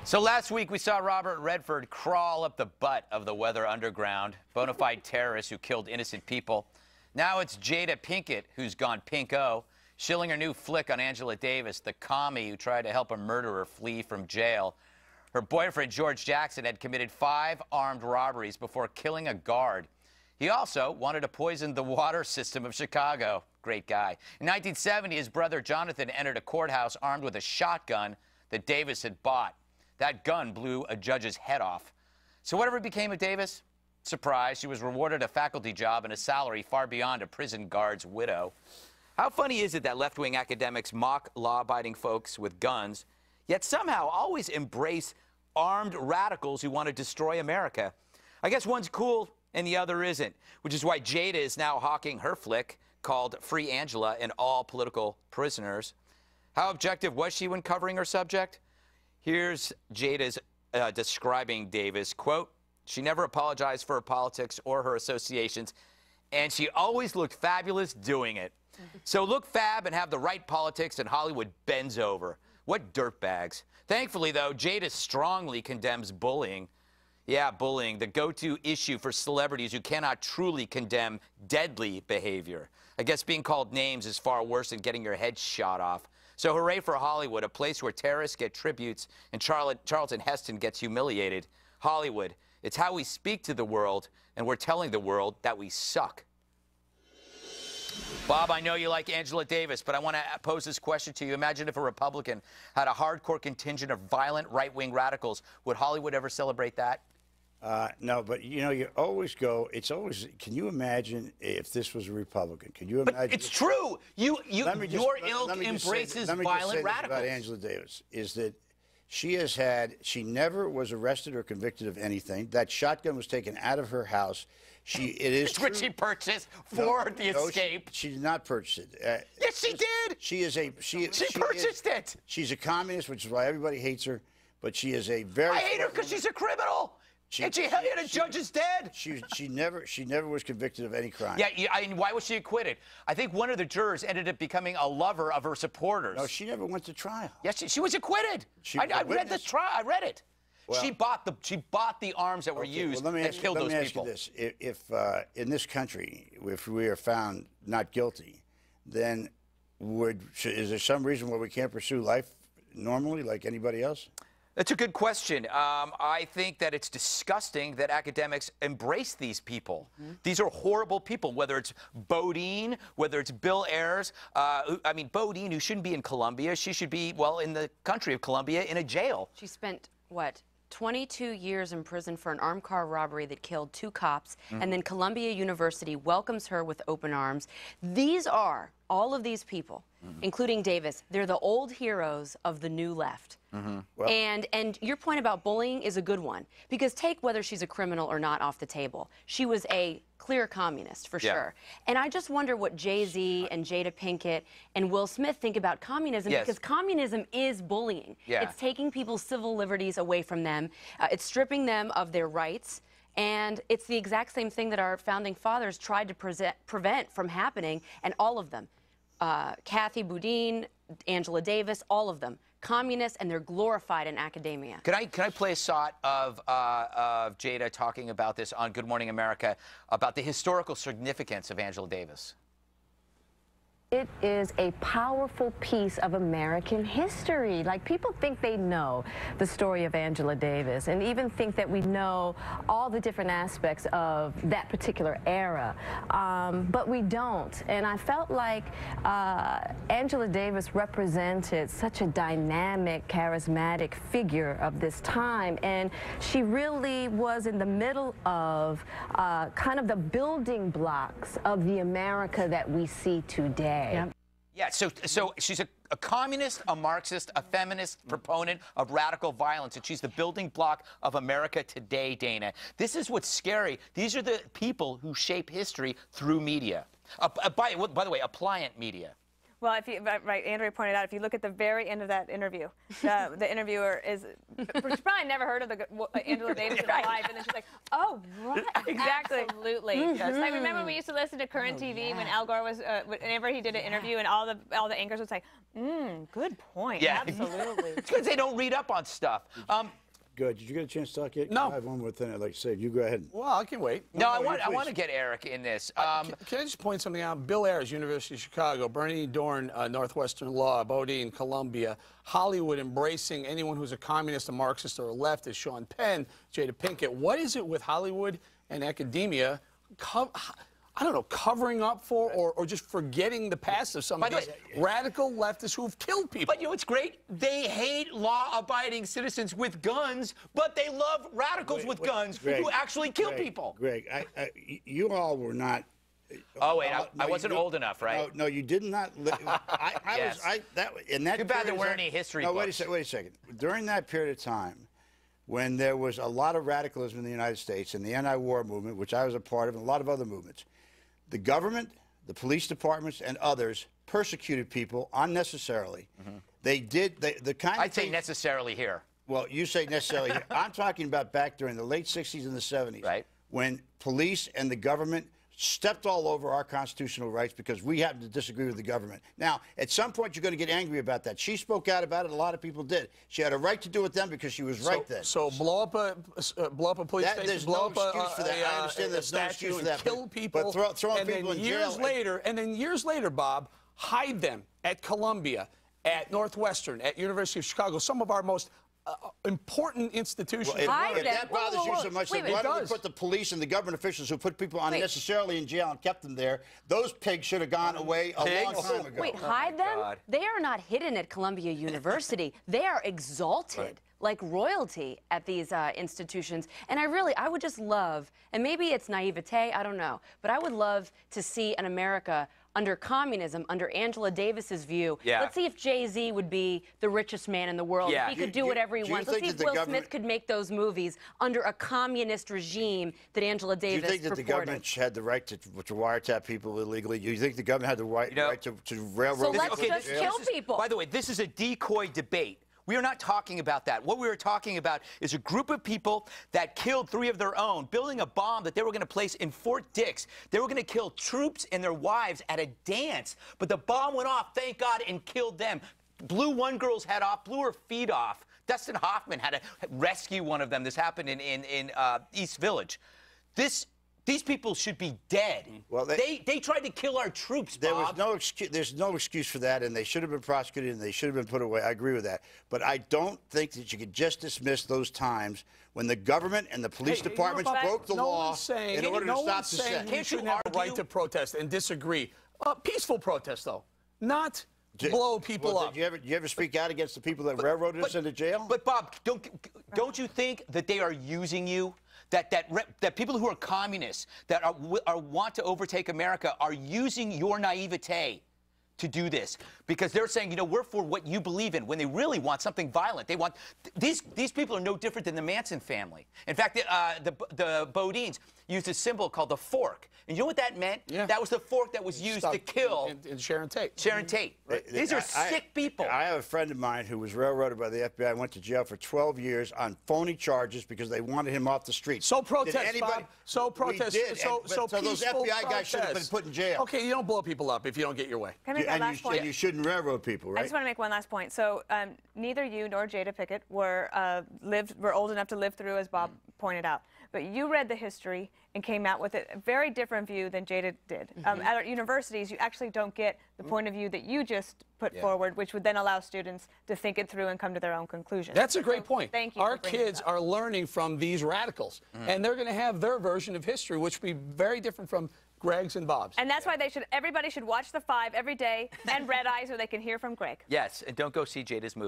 So last week we saw Robert Redford crawl up the butt of the Weather Underground, bona fide terrorist who killed innocent people. Now it's Jada Pinkett who's gone pinko, shilling her new flick on Angela Davis, the commie who tried to help a murderer flee from jail. Her boyfriend, George Jackson, had committed 5 armed robberies before killing a guard. He also wanted to poison the water system of Chicago. Great guy. In 1970, his brother Jonathan entered a courthouse armed with a shotgun that Davis had bought. That gun blew a judge's head off. So whatever became of Davis? Surprise, she was rewarded a faculty job and a salary far beyond a prison guard's widow. How funny is it that left-wing academics mock law-abiding folks with guns, yet somehow always embrace armed radicals who want to destroy America? I guess one's cool and the other isn't, which is why Jada is now hawking her flick called Free Angela and All Political Prisoners. How objective was she when covering her subject? Here's Jada's describing Davis, quote, "She never apologized for her politics or her associations, and she always looked fabulous doing it. So look fab and have the right politics and Hollywood bends over. What dirtbags." Thankfully, though, Jada strongly condemns bullying. Yeah, bullying, the go-to issue for celebrities who cannot truly condemn deadly behavior. I guess being called names is far worse than getting your head shot off. So hooray for Hollywood, a place where terrorists get tributes and Charlton Heston gets humiliated. Hollywood, it's how we speak to the world, and we're telling the world that we suck. Bob, I know you like Angela Davis, but I want to pose this question to you. Imagine if a Republican had a hardcore contingent of violent right-wing radicals. Would Hollywood ever celebrate that? No, but you know, you always go, it's always, can you imagine if this was a Republican? Can you imagine? But it's true. Your ilk embraces violent radicals. About Angela Davis is that she never was arrested or convicted of anything. That shotgun was taken out of her house. Which she purchased for the escape. She did not purchase it. Yes, she did. She purchased it. She's a communist, which is why everybody hates her. But she is a very. I hate her because she's a criminal. And she held a judge is dead. She never was convicted of any crime. Yeah, I mean, why was she acquitted? I think one of the jurors ended up becoming a lover of her supporters. No, she never went to trial. Yes, she was acquitted. I read the trial. I read it. Well, she bought the arms that were used and killed those people. Let me ask you this: if in this country, if we are found not guilty, then is there some reason why we can't pursue life normally like anybody else? That's a good question. I think that it's disgusting that academics embrace these people. These are horrible people, whether it's Bodine, whether it's Bill Ayers. I mean, Bodine, who shouldn't be in Colombia, she should be, well, in the country of Colombia in a jail. She spent, what, 22 years in prison for an armed car robbery that killed 2 cops, and then Columbia University welcomes her with open arms. These are, all of these people, including Davis, they're the old heroes of the new left. Well, and your point about bullying is a good one, because take whether she's a criminal or not off the table. She was a clear communist, for sure. And I just wonder what Jay-Z and Jada Pinkett and Will Smith think about communism, because communism is bullying. It's taking people's civil liberties away from them. It's stripping them of their rights. And it's the exact same thing that our founding fathers tried to prevent from happening, and all of them. Kathy Boudin, Angela Davis, all of them. Communists, and they're glorified in academia. Can I play a shot of Jada talking about this on Good Morning America, about the historical significance of Angela Davis? It is a powerful piece of American history. Like, people think they know the story of Angela Davis and even think that we know all the different aspects of that particular era, but we don't. And I felt like Angela Davis represented such a dynamic, charismatic figure of this time, and she really was in the middle of kind of the building blocks of the America that we see today. Yeah, so she's a communist, a Marxist, a feminist proponent of radical violence, and she's the building block of America today, Dana. This is what's scary. These are the people who shape history through media. By the way, appliant media. Well, if you, right, Andrea pointed out, if you look at the very end of that interview, the interviewer is, she's probably never heard of Angela Davis in her life, and then she's like, oh, right. Exactly. Absolutely. It's like, remember we used to listen to Current TV when Al Gore was, whenever he did an interview, and all the anchors would say, good point. Yeah. Absolutely. It's because they don't read up on stuff. Good. Did you get a chance to talk yet? No. I have one more thing I'd like to say. You go ahead. Well, I can wait. No, I want to get Eric in this. Can I just point something out? Bill Ayers, University of Chicago, Bernie Dorn, Northwestern Law, Bodine, Columbia, Hollywood embracing anyone who's a communist, a Marxist, or a leftist, Sean Penn, Jada Pinkett. What is it with Hollywood and academia, I don't know, covering up for or just forgetting the past of some of these radical leftists who've killed people? But you know what's great? They hate law-abiding citizens with guns, but they love radicals with guns who actually kill people. Greg, you all were not. Oh wait, I wasn't old enough, right? No, you did not. Yes. In that. Too bad there weren't any history books. Wait a second. During that period of time, when there was a lot of radicalism in the United States and the anti-war movement, which I was a part of, and a lot of other movements, the government, the police departments, and others persecuted people unnecessarily. They did the kind. I'd say necessarily here. Well, you say necessarily here. I'm talking about back during the late 60s and the 70s, right? When police and the government stepped all over our constitutional rights because we happened to disagree with the government. Now, at some point, you're going to get angry about that. She spoke out about it. A lot of people did. She had a right to do it then because she was right then. So blow up a police station, there's blow no up excuse for that. I understand there's no excuse for that. Kill people, but throwing and people then in years jail. later, and then years later, Bob, hide them at Columbia, at Northwestern, at University of Chicago, some of our most important institutions. Well, if that bothers you so much, then why don't we put the police and the government officials who put people unnecessarily in jail and kept them there? Those pigs should have gone away a long time ago. Wait, hide them? They are not hidden at Columbia University. They are exalted. Like royalty at these institutions. And I would just love, and maybe it's naivete, I don't know, but I would love to see an America under communism, under Angela Davis's view. Let's see if Jay-Z would be the richest man in the world. If he could do whatever he wants. Let's see if Will Smith could make those movies under a communist regime that Angela Davis Do you think that the government had the right to wiretap people illegally? Do you think the government had the right to railroad people? So let's just kill people. By the way, this is a decoy debate. We are not talking about that. What we are talking about is a group of people that killed 3 of their own, building a bomb that they were going to place in Fort Dix. They were going to kill troops and their wives at a dance. But the bomb went off, thank God, and killed them. Blew one girl's head off, blew her feet off. Dustin Hoffman had to rescue one of them. This happened in East Village. These people should be dead. Well, they tried to kill our troops, Bob. There was no excuse. There's no excuse for that, and they should have been prosecuted, and they should have been put away. I agree with that. But I don't think that you could just dismiss those times when the government and the police departments broke the law in order to stop the set. Can't you have a right to protest and disagree? Peaceful protest, though, not blow people up. Did you ever speak out against the people that railroaded us into jail? But Bob, don't you think that they are using you? That people who are communists, that want to overtake America, are using your naivete to do this because they're saying, you know, we're for what you believe in, when they really want something violent. They want these people are no different than the Manson family. In fact, the Bodines used a symbol called the fork, and you know what that meant? Yeah. That was the fork that was used to kill Sharon Tate. Sharon Tate. These are sick people. I have a friend of mine who was railroaded by the FBI, went to jail for 12 years on phony charges because they wanted him off the street. So protest, Bob. So protest. We did. So those FBI guys should have been put in jail. Okay, you don't blow people up if you don't get your way. Can I make one last point? And you shouldn't railroad people, right? I just want to make one last point. So neither you nor Jada Pinkett were old enough to live through, as Bob pointed out. But you read the history and came out with a very different view than Jada did. At our universities, you actually don't get the point of view that you just put forward, which would then allow students to think it through and come to their own conclusions. That's a great point. Thank you. Our kids are learning from these radicals, and they're going to have their version of history, which will be very different from Greg's and Bob's. And that's why everybody should watch The Five every day and Red Eye so they can hear from Greg. Yes, and don't go see Jada's movie.